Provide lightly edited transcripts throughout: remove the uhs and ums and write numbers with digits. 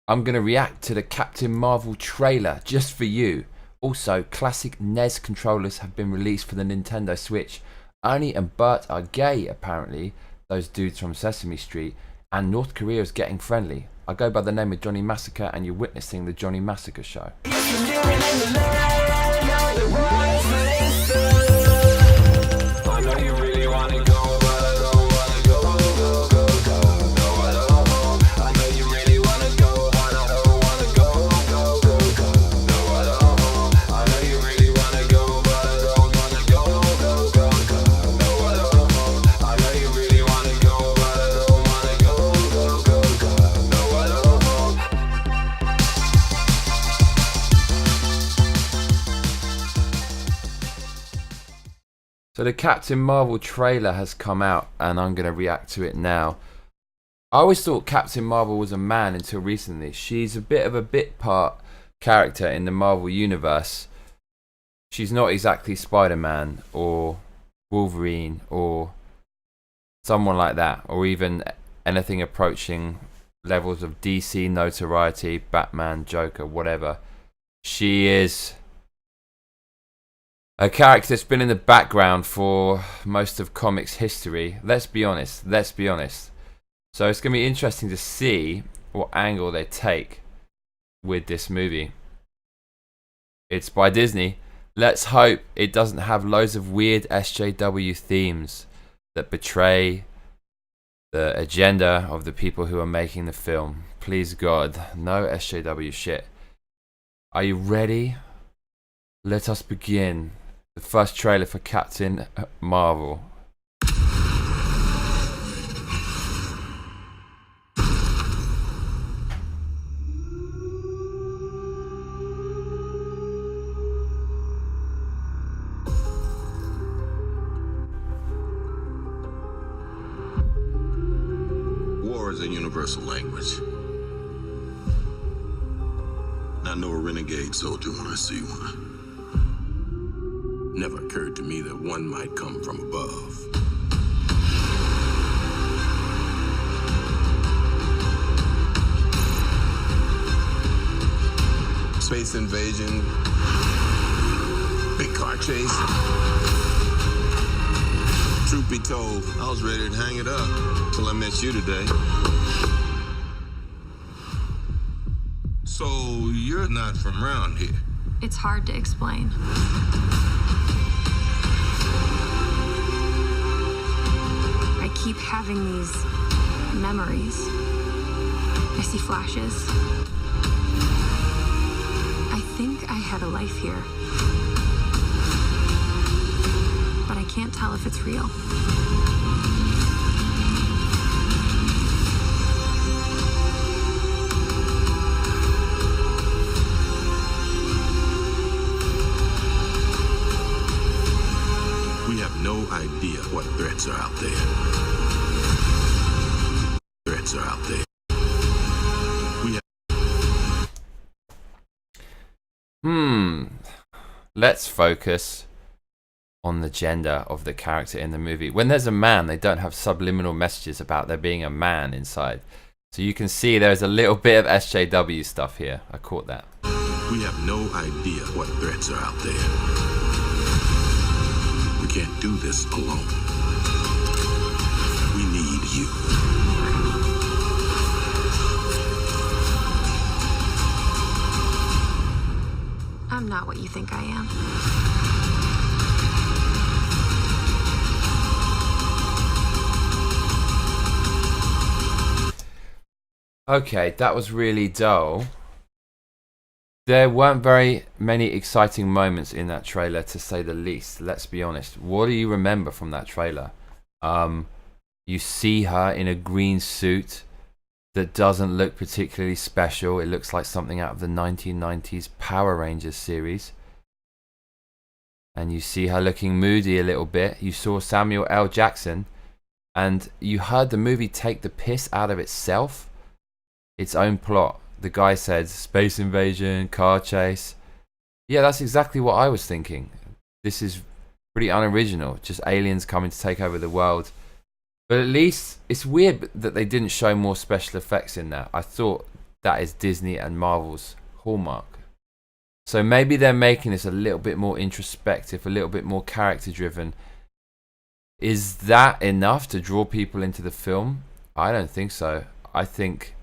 I'm going to react to the Captain Marvel trailer just for you. Also, classic NES controllers have been released for the Nintendo Switch. Ernie and Bert are gay, apparently, those dudes from Sesame Street, and North Korea is getting friendly. I go by the name of Johnny Massacre, and you're witnessing the Johnny Massacre Show. So the Captain Marvel trailer has come out and I'm going to react to it now. I always thought Captain Marvel was a man until recently. She's a bit of a bit part character in the Marvel universe. She's not exactly Spider-Man or Wolverine or someone like that, or even anything approaching levels of DC notoriety, Batman, Joker, whatever. She is a character that's been in the background for most of comics history. Let's be honest. So it's going to be interesting to see what angle they take with this movie. It's by Disney. Let's hope it doesn't have loads of weird SJW themes that betray the agenda of the people who are making the film. Please God, no SJW shit. Are you ready? Let us begin. The first trailer for Captain Marvel. War is a universal language. I know a renegade soldier when I see one. Never occurred to me that one might come from above. Space invasion, big car chase. Truth be told, I was ready to hang it up till I met you today. So you're not from around here? It's hard to explain. I keep having these memories. I see flashes. I think I had a life here. But I can't tell if it's real. We have no idea what threats are out there. Threats are out there. We have... Let's focus on the gender of the character in the movie. When there's a man, they don't have subliminal messages about there being a man inside. So you can see there's a little bit of SJW stuff here. I caught that. We have no idea what threats are out there. We can't do this alone. We need you. I'm not what you think I am. Okay, that was really dull. There weren't very many exciting moments in that trailer, to say the least. Let's be honest. What do you remember from that trailer? You see her in a green suit that doesn't look particularly special. It looks like something out of the 1990s Power Rangers series. And you see her looking moody a little bit. You saw Samuel L. Jackson, and you heard the movie take the piss out of itself, its own plot. The guy said space invasion, car chase. Yeah, that's exactly what I was thinking. This is pretty unoriginal, just aliens coming to take over the world. But at least it's weird that they didn't show more special effects in that. I thought that is Disney and Marvel's hallmark. So maybe they're making this a little bit more introspective, a little bit more character driven. Is that enough to draw people into the film? I don't think so. I think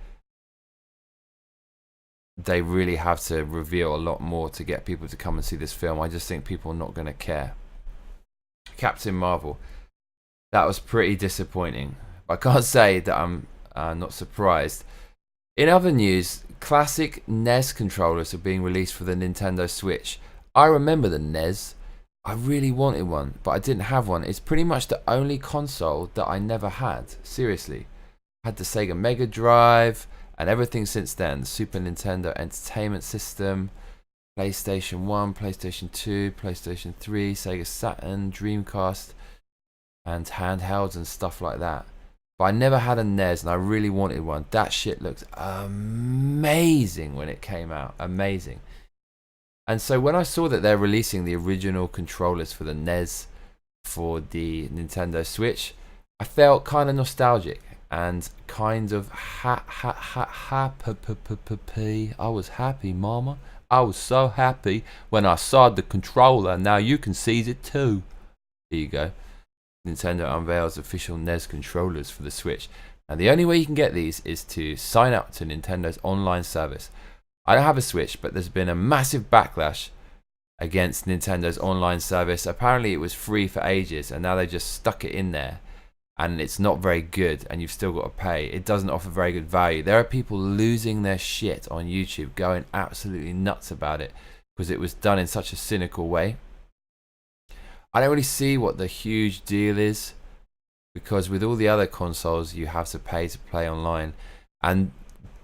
they really have to reveal a lot more to get people to come and see this film. I just think people are not going to care. Captain Marvel. That was pretty disappointing. I can't say that I'm not surprised. In other news, classic NES controllers are being released for the Nintendo Switch. I remember the NES. I really wanted one, but I didn't have one. It's pretty much the only console that I never had. Seriously. I had the Sega Mega Drive and everything since then. The Super Nintendo Entertainment System, PlayStation 1, PlayStation 2, PlayStation 3, Sega Saturn, Dreamcast, and handhelds and stuff like that. But I never had a NES, and I really wanted one. That shit looked amazing when it came out. Amazing. And so when I saw that they're releasing the original controllers for the NES for the Nintendo Switch, I felt kind of nostalgic and kind of happy. I was happy, mama. I was so happy when I saw the controller. Now you can seize it too. Here you go. Nintendo unveils official NES controllers for the Switch. And the only way you can get these is to sign up to Nintendo's online service. I don't have a Switch, but there's been a massive backlash against Nintendo's online service. Apparently it was free for ages, and now they just stuck it in there, and it's not very good, and you've still got to pay. It doesn't offer very good value. There are people losing their shit on YouTube, going absolutely nuts about it, because it was done in such a cynical way. I don't really see what the huge deal is, because with all the other consoles you have to pay to play online, and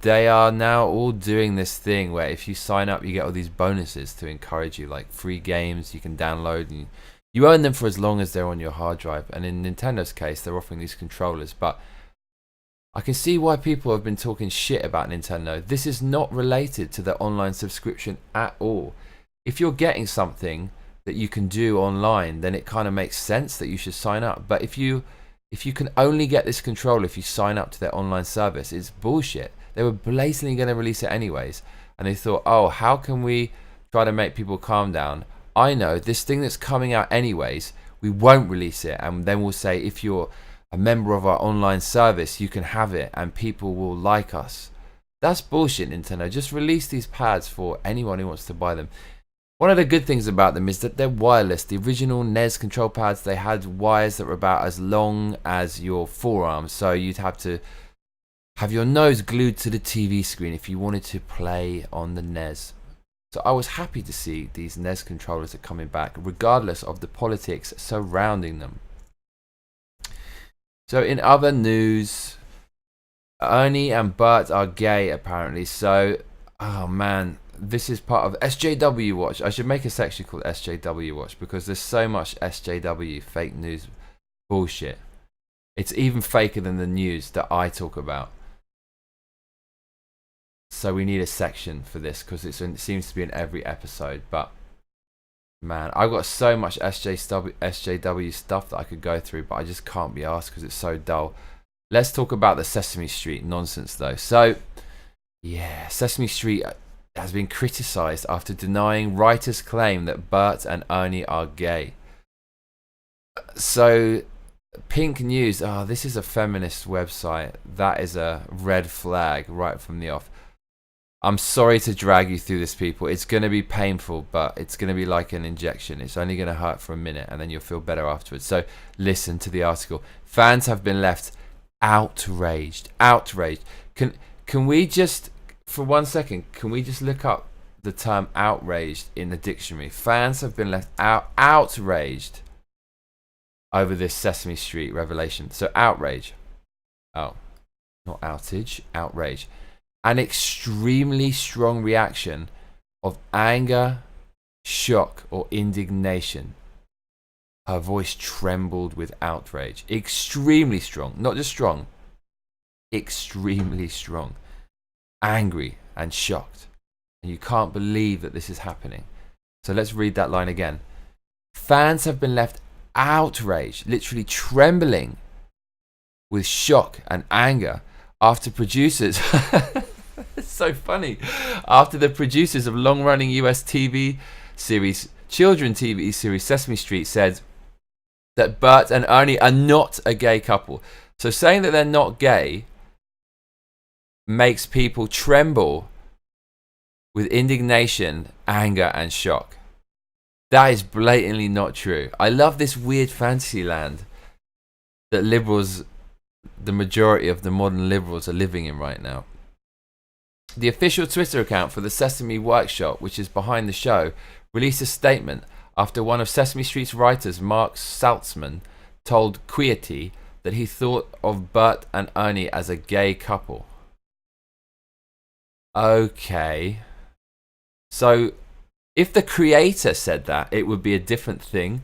they are now all doing this thing where if you sign up you get all these bonuses to encourage you, like free games you can download, and you earn them for as long as they're on your hard drive. And in Nintendo's case, they're offering these controllers. But I can see why people have been talking shit about Nintendo. This is not related to the online subscription at all. If you're getting something that you can do online, then it kind of makes sense that you should sign up. But if you can only get this controller if you sign up to their online service, it's bullshit. They were blatantly going to release it anyways, and they thought, oh, how can we try to make people calm down? I know this thing that's coming out anyways, we won't release it, and then we'll say if you're a member of our online service you can have it and people will like us. That's bullshit, Nintendo. Just release these pads for anyone who wants to buy them. One of the good things about them is that they're wireless. The original NES control pads, they had wires that were about as long as your forearm, so you'd have to have your nose glued to the TV screen if you wanted to play on the NES. So I was happy to see these NES controllers are coming back, regardless of the politics surrounding them. So in other news, Ernie and Bert are gay apparently. So, oh man, this is part of SJW Watch. I should make a section called SJW Watch because there's so much SJW fake news bullshit. It's even faker than the news that I talk about. So we need a section for this because it seems to be in every episode. But man, I've got so much SJW stuff that I could go through, but I just can't be asked because it's so dull. Let's talk about the Sesame Street nonsense though. So yeah, Sesame Street has been criticised after denying writers' claim that Bert and Ernie are gay. So Pink News, oh, this is a feminist website. That is a red flag right from the off. I'm sorry to drag you through this, people. It's going to be painful, but it's going to be like an injection. It's only going to hurt for a minute, and then you'll feel better afterwards. So listen to the article. Fans have been left outraged. Outraged. Can we just, for 1 second, can we just look up the term outraged in the dictionary? Fans have been left outraged over this Sesame Street revelation. So outrage. Oh, not outage. Outrage. An extremely strong reaction of anger, shock, or indignation. Her voice trembled with outrage. Extremely strong. Not just strong. Extremely strong. Angry and shocked. And you can't believe that this is happening. So let's read that line again. Fans have been left outraged, literally trembling with shock and anger after producers so funny. After the producers of long-running US children TV series Sesame Street said that Bert and Ernie are not a gay couple. So saying that they're not gay makes people tremble with indignation, anger, and shock. That is blatantly not true. I love this weird fantasy land that liberals, the majority of the modern liberals, are living in right now. The official Twitter account for the Sesame Workshop, which is behind the show, released a statement after one of Sesame Street's writers, Mark Saltzman, told Queerty that he thought of Bert and Ernie as a gay couple. Okay. So, if the creator said that, it would be a different thing.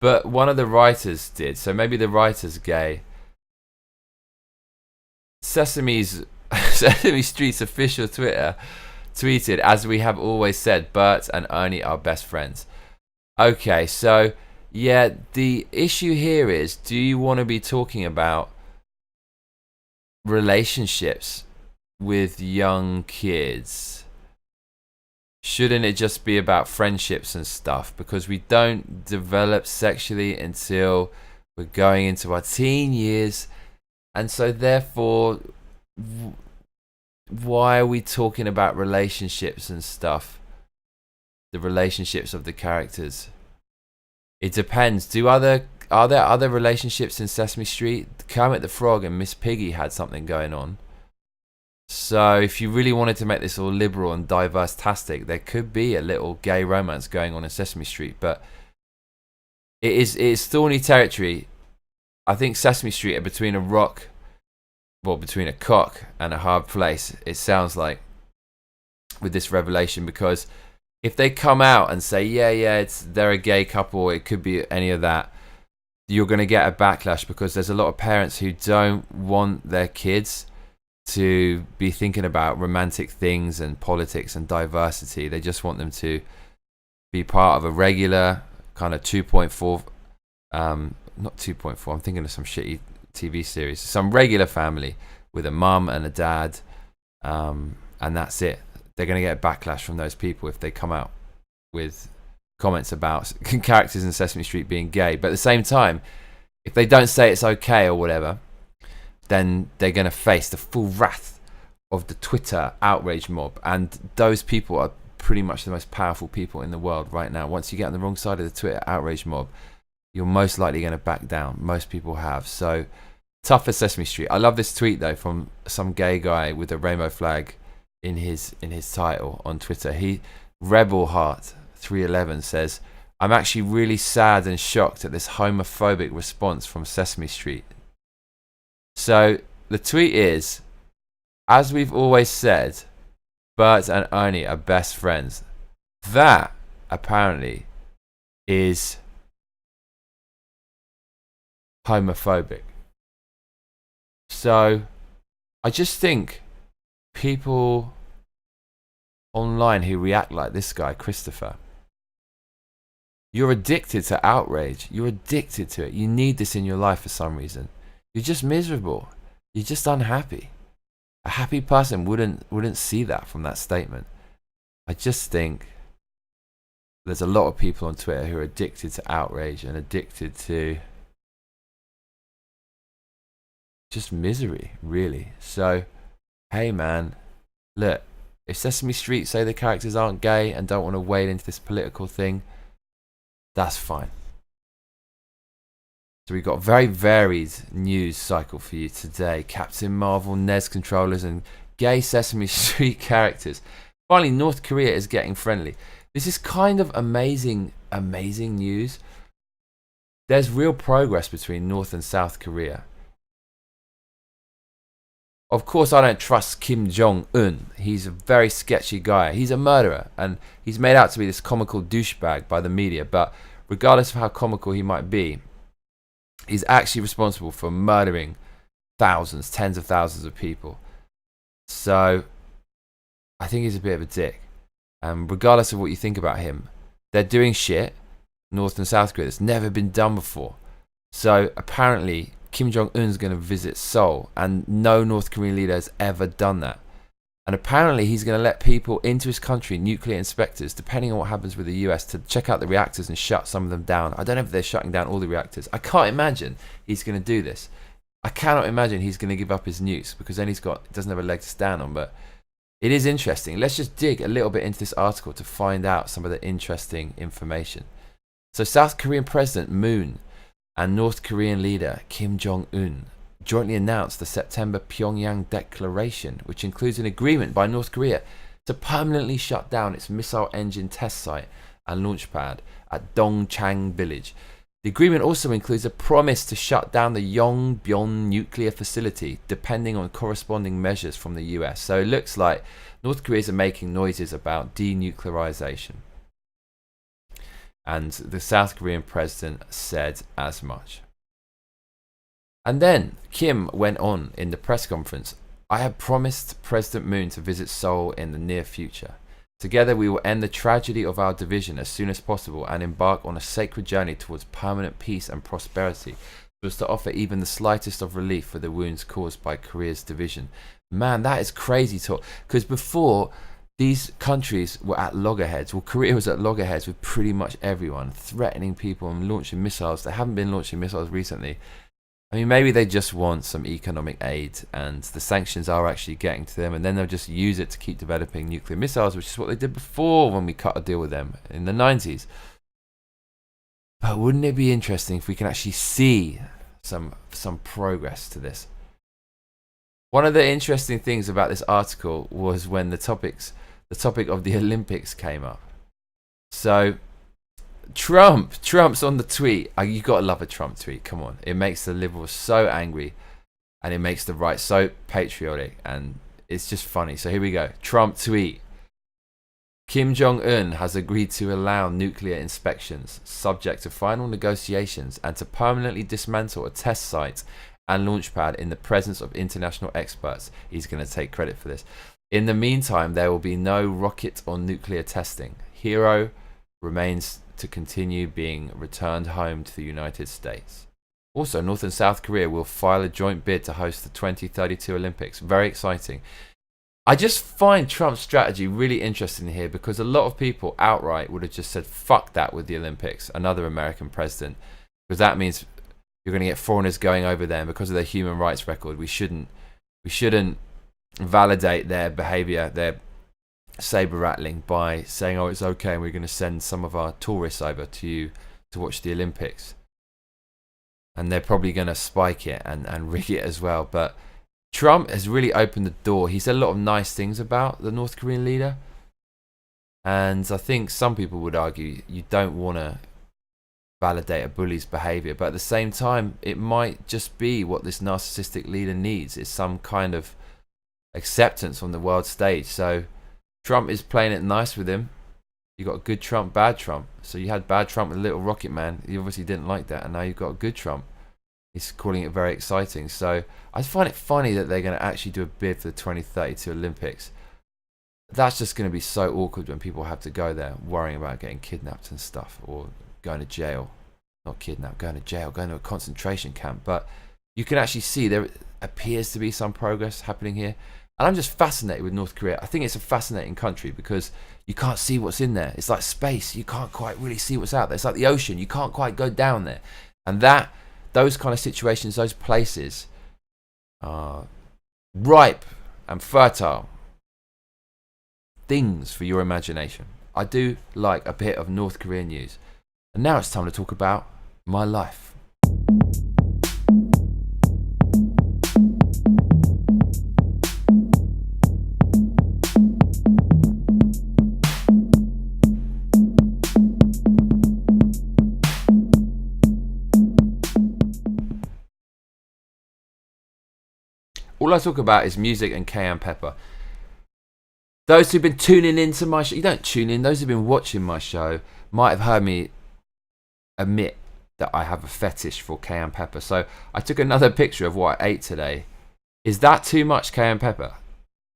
But one of the writers did, so maybe the writer's gay. Sesame Street's official Twitter tweeted, "As we have always said, Bert and Ernie are best friends." Okay, so yeah, the issue here is, do you want to be talking about relationships with young kids? Shouldn't it just be about friendships and stuff? Because we don't develop sexually until we're going into our teen years. And so therefore, why are we talking about relationships and stuff? The relationships of the characters. It depends. Are there other relationships in Sesame Street? Kermit the Frog and Miss Piggy had something going on. So if you really wanted to make this all liberal and diverse-tastic, there could be a little gay romance going on in Sesame Street. But it is thorny territory. I think Sesame Street are between a rock, well, between a cock and a hard place, it sounds like, with this revelation. Because if they come out and say, yeah, they're a gay couple, it could be any of that, you're going to get a backlash, because there's a lot of parents who don't want their kids to be thinking about romantic things and politics and diversity. They just want them to be part of a regular kind of 2.4, not 2.4, I'm thinking of some shitty TV series, some regular family with a mum and a dad, and that's it. They're going to get backlash from those people if they come out with comments about characters in Sesame Street being gay. But at the same time, if they don't say it's okay or whatever, then they're going to face the full wrath of the Twitter outrage mob. And those people are pretty much the most powerful people in the world right now. Once you get on the wrong side of the Twitter outrage mob, you're most likely going to back down. Most people have. So, tough as Sesame Street. I love this tweet, though, from some gay guy with a rainbow flag in his title on Twitter. Rebel Heart 311 says, "I'm actually really sad and shocked at this homophobic response from Sesame Street." So the tweet is, as we've always said, Bert and Ernie are best friends. That apparently is homophobic. So I just think people online who react like this guy, Christopher, you're addicted to outrage. You're addicted to it. You need this in your life for some reason. You're just miserable. You're just unhappy. A happy person wouldn't see that from that statement. I just think there's a lot of people on Twitter who are addicted to outrage and addicted to just misery, really. So, hey man, look, if Sesame Street say the characters aren't gay and don't want to wade into this political thing, that's fine. So we've got a very varied news cycle for you today. Captain Marvel, NES controllers, and gay Sesame Street characters. Finally, North Korea is getting friendly. This is kind of amazing news. There's real progress between North and South Korea. Of course, I don't trust Kim Jong-un. He's a very sketchy guy. He's a murderer, and he's made out to be this comical douchebag by the media. But regardless of how comical he might be, he's actually responsible for murdering thousands, tens of thousands of people. So I think he's a bit of a dick. And regardless of what you think about him, they're doing shit, North and South Korea, that's never been done before. So apparently Kim Jong-un's going to visit Seoul, and no North Korean leader has ever done that. And apparently he's going to let people into his country, nuclear inspectors, depending on what happens with the US, to check out the reactors and shut some of them down. I don't know if they're shutting down all the reactors. I can't imagine he's going to do this. I cannot imagine he's going to give up his nukes, because then doesn't have a leg to stand on. But it is interesting. Let's just dig a little bit into this article to find out some of the interesting information. So South Korean President Moon and North Korean leader Kim Jong-un jointly announced the September Pyongyang Declaration, which includes an agreement by North Korea to permanently shut down its missile engine test site and launch pad at Dongchang Village. The agreement also includes a promise to shut down the Yongbyon nuclear facility, depending on corresponding measures from the US. So it looks like North Koreans are making noises about denuclearization. And the South Korean president said as much. And then Kim went on in the press conference, "I have promised President Moon to visit Seoul in the near future. Together we will end the tragedy of our division as soon as possible and embark on a sacred journey towards permanent peace and prosperity, so as to offer even the slightest of relief for the wounds caused by Korea's division." Man, that is crazy talk. Because before, these countries were at loggerheads. Well, Korea was at loggerheads with pretty much everyone, threatening people and launching missiles. They haven't been launching missiles recently. I mean, maybe they just want some economic aid and the sanctions are actually getting to them, and then they'll just use it to keep developing nuclear missiles, which is what they did before when we cut a deal with them in the 90s. But wouldn't it be interesting if we can actually see some progress to this? One of the interesting things about this article was when the topic of the Olympics came up. So Trump's on the tweet. You gotta love a Trump tweet. Come on, it makes the liberals so angry, and it makes the right so patriotic, and it's just funny. So here we go. Trump tweet: Kim Jong-un has agreed to allow nuclear inspections, subject to final negotiations, and to permanently dismantle a test site and launch pad in the presence of international experts. He's going to take credit for this. In the meantime, there will be no rocket or nuclear testing. Hero remains to continue being returned home to the United States. Also, North and South Korea will file a joint bid to host the 2032 Olympics. Very exciting. I just find Trump's strategy really interesting here, because a lot of people outright would have just said, fuck that with the Olympics, another American president, because that means you're going to get foreigners going over there, and because of their human rights record, we shouldn't validate their behavior, their saber rattling, by saying, oh, it's okay and we're going to send some of our tourists over to you to watch the Olympics. And they're probably going to spike it and rig it as well. But Trump has really opened the door. He said a lot of nice things about the North Korean leader, and I think some people would argue you don't want to validate a bully's behavior, but at the same time it might just be what this narcissistic leader needs, is some kind of acceptance on the world stage. So Trump is playing it nice with him. You got good Trump, bad Trump. So you had bad Trump with Little Rocket Man. He obviously didn't like that, and now you've got a good Trump. He's calling it very exciting. So I find it funny that they're going to actually do a bid for the 2032 Olympics. That's just going to be so awkward when people have to go there worrying about getting kidnapped and stuff, or going to jail. Not kidnapped, going to jail, going to a concentration camp. But you can actually see there appears to be some progress happening here. And I'm just fascinated with North Korea. I think it's a fascinating country because you can't see what's in there. It's like space. You can't quite really see what's out there. It's like the ocean. You can't quite go down there. And those kind of situations, those places are ripe and fertile things for your imagination. I do like a bit of North Korean news. And now it's time to talk about my life. All I talk about is music and cayenne pepper. Those who've been tuning into my show, you don't tune in, those who've been watching my show might have heard me admit that I have a fetish for cayenne pepper. So I took another picture of what I ate today. Is that too much cayenne pepper?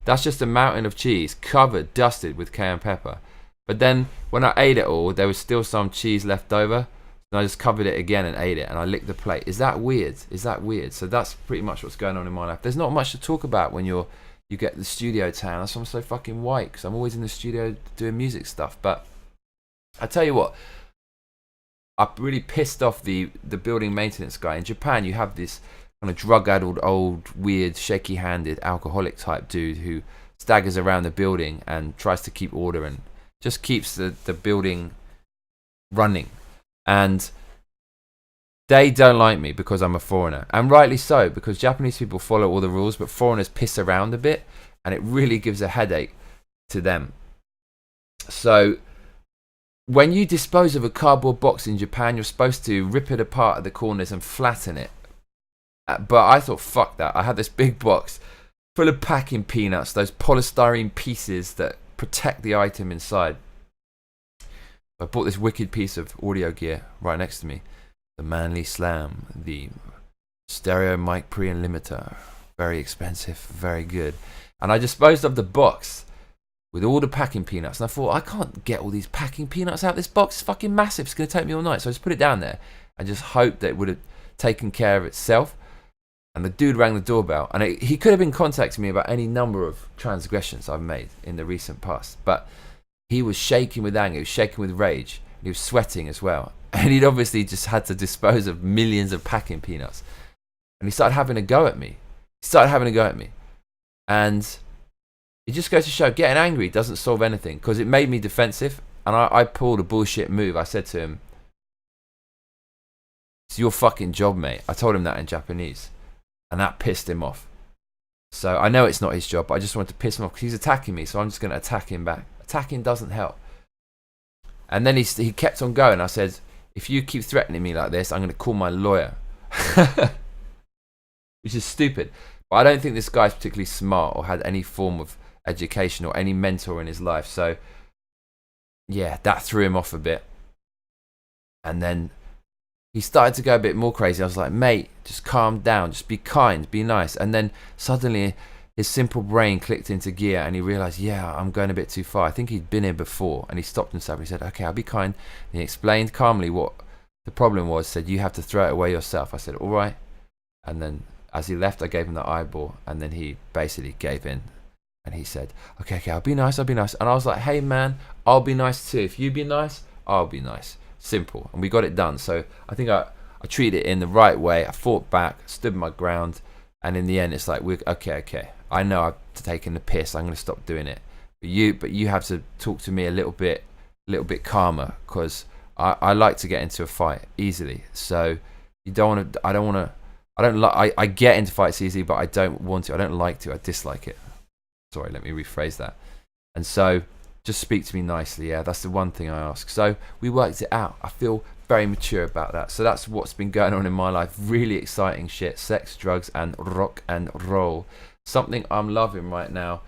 That's just a mountain of cheese covered, dusted with cayenne pepper. But then when I ate it all, there was still some cheese left over. And I just covered it again and ate it, and I licked the plate. Is that weird? Is that weird? So that's pretty much what's going on in my life. There's not much to talk about when you're you get the studio tan. That's why I'm so fucking white, because I'm always in the studio doing music stuff. But I tell you what, I really pissed off the building maintenance guy. In Japan, you have this kind of drug-addled, old, weird, shaky-handed, alcoholic type dude who staggers around the building and tries to keep order and just keeps the building running. And they don't like me because I'm a foreigner, and rightly so, because Japanese people follow all the rules, but foreigners piss around a bit, and it really gives a headache to them. So when you dispose of a cardboard box in Japan, you're supposed to rip it apart at the corners and flatten it. But I thought, fuck that. I had this big box full of packing peanuts, those polystyrene pieces that protect the item inside. I bought this wicked piece of audio gear right next to me. The Manly Slam, the stereo mic pre and limiter. Very expensive, very good. And I disposed of the box with all the packing peanuts. And I thought, I can't get all these packing peanuts out. This box is fucking massive. It's going to take me all night. So I just put it down there and just hoped that it would have taken care of itself. And the dude rang the doorbell. And he could have been contacting me about any number of transgressions I've made in the recent past. But he was shaking with anger. He was shaking with rage. He was sweating as well. And he'd obviously just had to dispose of millions of packing peanuts. And he started having a go at me. And it just goes to show, getting angry doesn't solve anything, because it made me defensive. And I pulled a bullshit move. I said to him, "It's your fucking job, mate." I told him that in Japanese. And that pissed him off. So I know it's not his job, but I just wanted to piss him off because he's attacking me. So I'm just going to attack him back. Attacking doesn't help. And then he kept on going. I said, "If you keep threatening me like this, I'm going to call my lawyer." Which is stupid. But I don't think this guy's particularly smart or had any form of education or any mentor in his life. So yeah, that threw him off a bit. And then he started to go a bit more crazy. I was like, "Mate, just calm down. Just be kind. Be nice." And then suddenly his simple brain clicked into gear and he realized, yeah, I'm going a bit too far. I think he'd been here before. And he stopped himself. He said, "Okay, I'll be kind." And he explained calmly what the problem was. Said, "You have to throw it away yourself." I said, "All right." And then as he left, I gave him the eyeball. And then he basically gave in. And he said, okay, I'll be nice. And I was like, "Hey, man, I'll be nice too. If you be nice, I'll be nice." Simple. And we got it done. So I think I treated it in the right way. I fought back, stood my ground. And in the end, it's like, okay. I know I've taken the piss. I'm going to stop doing it. But you have to talk to me a little bit calmer, because I like to get into a fight easily. So you don't want to. I get into fights easily, but I don't want to. I don't like to. I dislike it. Sorry, let me rephrase that. And so just speak to me nicely. Yeah, that's the one thing I ask. So we worked it out. I feel very mature about that. So that's what's been going on in my life. Really exciting shit. Sex, drugs, and rock and roll. Something I'm loving right now.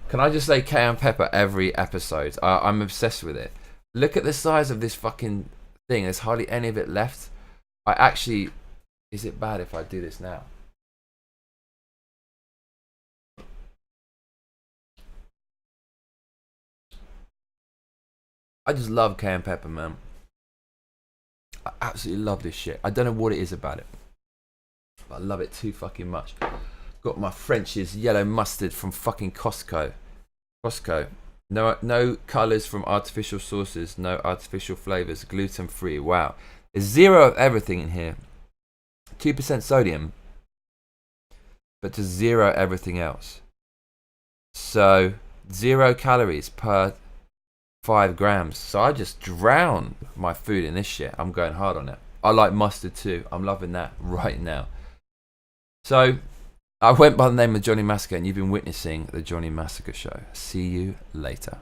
Can I just say cayenne pepper every episode? I'm obsessed with it. Look at the size of this fucking thing. There's hardly any of it left. Is it bad if I do this now? I just love cayenne pepper, man. I absolutely love this shit. I don't know what it is about it, but I love it too fucking much. Got my French's yellow mustard from fucking Costco. No colours from artificial sources, no artificial flavours, gluten free. Wow. There's zero of everything in here. 2% sodium, but to zero everything else. So 0 calories per 5 grams. So I just drown my food in this shit. I'm going hard on it. I like mustard too. I'm loving that right now. So I went by the name of Johnny Massacre, and you've been witnessing the Johnny Massacre Show. See you later.